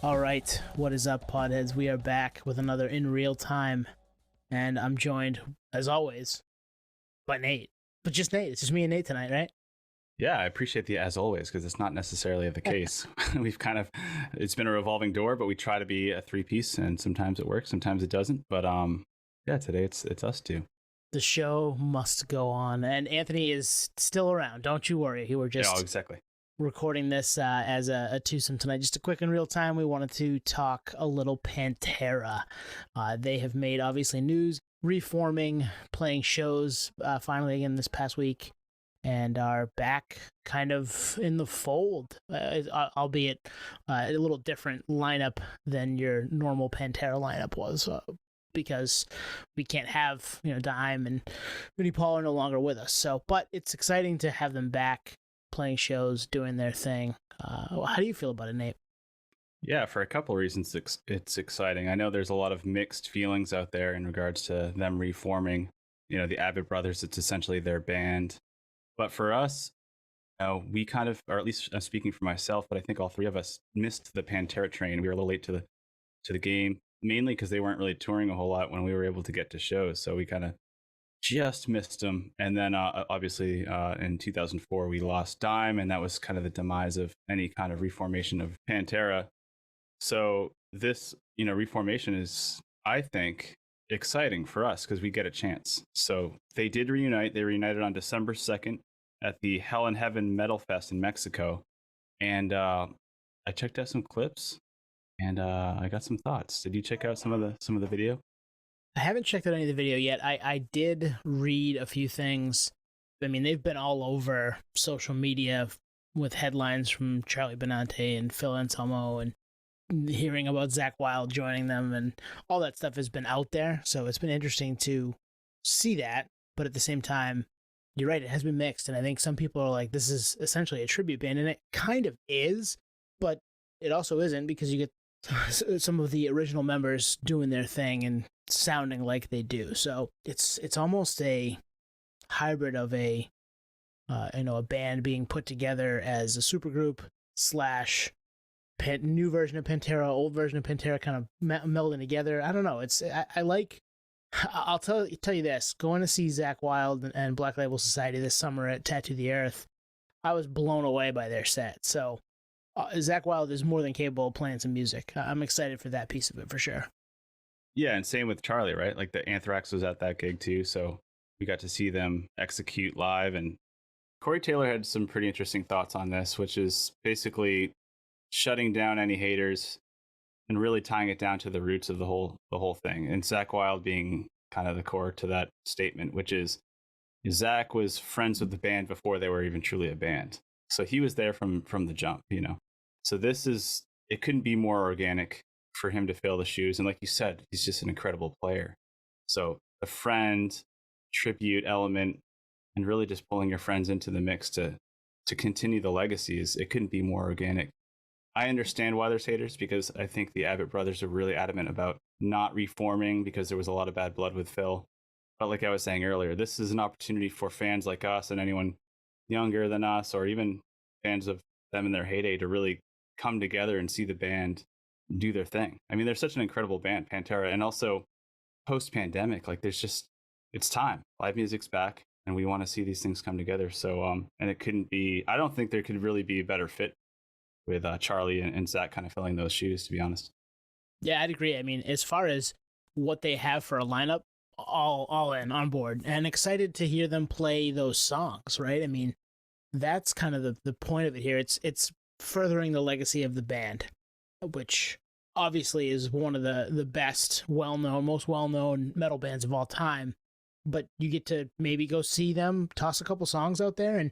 All right, what is up, Podheads? We are back with another In Real Time, and I'm joined, as always, by Nate. But just Nate. It's just me and Nate tonight, right? Yeah, I appreciate the as always because it's not necessarily the case. It's been a revolving door, but we try to be a three piece, and sometimes it works, sometimes it doesn't. But yeah, today it's us two. The show must go on, and Anthony is still around. Don't you worry. He were Yeah, just exactly. recording this as a twosome tonight. Just a quick in real time, we wanted to talk a little Pantera. They have made obviously news, reforming, playing shows finally again this past week, and are back kind of in the fold, albeit a little different lineup than your normal Pantera lineup was. Because we can't have Dime and Vinnie Paul are no longer with us. So, but it's exciting to have them back playing shows, doing their thing. How do you feel about it, Nate? Yeah, for a couple of reasons, it's exciting. I know there's a lot of mixed feelings out there in regards to them reforming. The Abbott Brothers. It's essentially their band, but for us, we kind of, or at least I'm speaking for myself, but I think all three of us missed the Pantera train. We were a little late to the game, mainly because they weren't really touring a whole lot when we were able to get to shows. So we kind of just missed them. And then obviously in 2004, we lost Dime, and that was kind of the demise of any kind of reformation of Pantera. So this, reformation is, I think, exciting for us because we get a chance. So they did reunite. They reunited on December 2nd at the Hell in Heaven Metal Fest in Mexico. And I checked out some clips, and I got some thoughts. Did you check out some of the video? I haven't checked out any of the video yet. I did read a few things. I mean, they've been all over social media with headlines from Charlie Benante and Phil Anselmo, and hearing about Zakk Wylde joining them, and all that stuff has been out there. So it's been interesting to see that. But at the same time, you're right, it has been mixed. And I think some people are like, this is essentially a tribute band. And it kind of is, but it also isn't, because you get some of the original members doing their thing and sounding like they do. So it's almost a hybrid of a band being put together as a supergroup slash new version of Pantera, old version of Pantera, kind of melding together. I don't know. I like. I'll tell you this: going to see Zakk Wylde and Black Label Society this summer at Tattoo the Earth, I was blown away by their set. So Zakk Wylde is more than capable of playing some music. I'm excited for that piece of it for sure. Yeah, and same with Charlie, right? Like the Anthrax was at that gig too, so we got to see them execute live. And Corey Taylor had some pretty interesting thoughts on this, which is basically shutting down any haters and really tying it down to the roots of the whole thing. And Zakk Wylde being kind of the core to that statement, which is Zakk was friends with the band before they were even truly a band. So he was there from the jump, So it couldn't be more organic for him to fill the shoes. And like you said, he's just an incredible player. So the friend tribute element and really just pulling your friends into the mix to continue the legacies, it couldn't be more organic. I understand why there's haters, because I think the Abbott brothers are really adamant about not reforming because there was a lot of bad blood with Phil. But like I was saying earlier, this is an opportunity for fans like us and anyone younger than us, or even fans of them in their heyday, to really come together and see the band do their thing. I mean, they're such an incredible band, Pantera, and also post-pandemic, like it's time. Live music's back, and we want to see these things come together. So, and it couldn't be. I don't think there could really be a better fit with Charlie and Zakk kind of filling those shoes, to be honest. Yeah, I'd agree. I mean, as far as what they have for a lineup, all in, on board, and excited to hear them play those songs, right? I mean, that's kind of the point of it here. It's furthering the legacy of the band, which obviously is one of the best, most well-known metal bands of all time. But you get to maybe go see them, toss a couple songs out there, and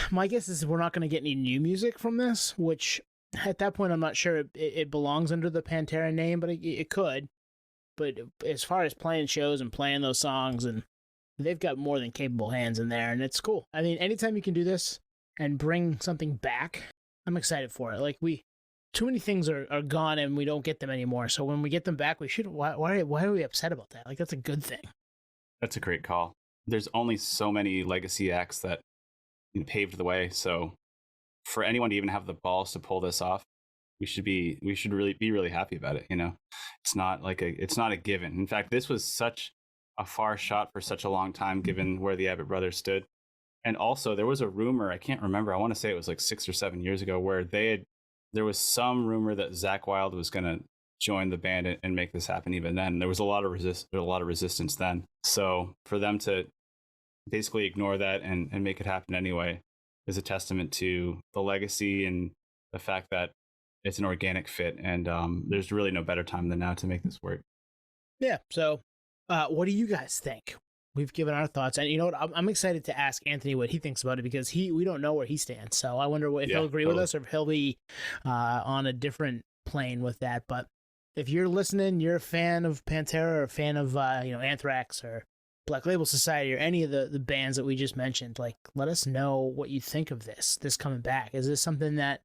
my guess is we're not going to get any new music from this, which at that point I'm not sure it belongs under the Pantera name, but it could. But as far as playing shows and playing those songs, and they've got more than capable hands in there, and it's cool. I mean, anytime you can do this and bring something back, I'm excited for it. Like, too many things are gone and we don't get them anymore. So when we get them back, we should. Why are we upset about that? Like, that's a good thing. That's a great call. There's only so many legacy acts that paved the way. So for anyone to even have the balls to pull this off, we should really be really happy about it. It's not a given. In fact, this was such a far shot for such a long time, given where the Abbott brothers stood. And also, there was a rumor, I can't remember, I want to say it was like 6 or 7 years ago, where there was some rumor that Zakk Wylde was going to join the band and make this happen. Even then, there was a lot of resistance then. So for them to basically ignore that and make it happen anyway is a testament to the legacy and the fact that it's an organic fit. And there's really no better time than now to make this work. Yeah. So what do you guys think? We've given our thoughts, and you know what? I'm excited to ask Anthony what he thinks about it, because we don't know where he stands. So I wonder if he'll agree with us, or if he'll be on a different plane with that. But if you're listening, you're a fan of Pantera, or a fan of Anthrax or Black Label Society, or any of the bands that we just mentioned, like, let us know what you think of this coming back. Is this something that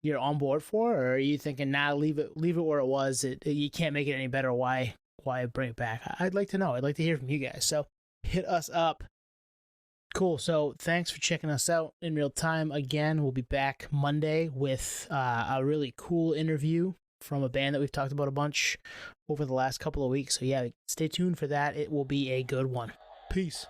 you're on board for, or are you thinking, nah, leave it where it was? You can't make it any better. Why bring it back? I'd like to know. I'd like to hear from you guys. So hit us up. Cool. So thanks for checking us out in real time. Again, we'll be back Monday with a really cool interview from a band that we've talked about a bunch over the last couple of weeks. So yeah, stay tuned for that. It will be a good one. Peace.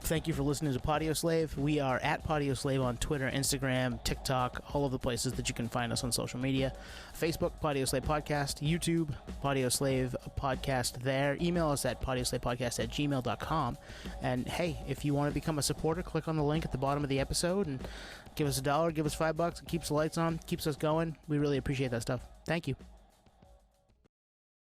Thank you for listening to Podioslave. We are at Podioslave on Twitter, Instagram, TikTok, all of the places that you can find us on social media. Facebook, Podioslave Podcast. YouTube, Podioslave Podcast there. Email us at podioslavepodcast@gmail.com. And hey, if you want to become a supporter, click on the link at the bottom of the episode and give us $1, give us $5. It keeps the lights on, keeps us going. We really appreciate that stuff. Thank you.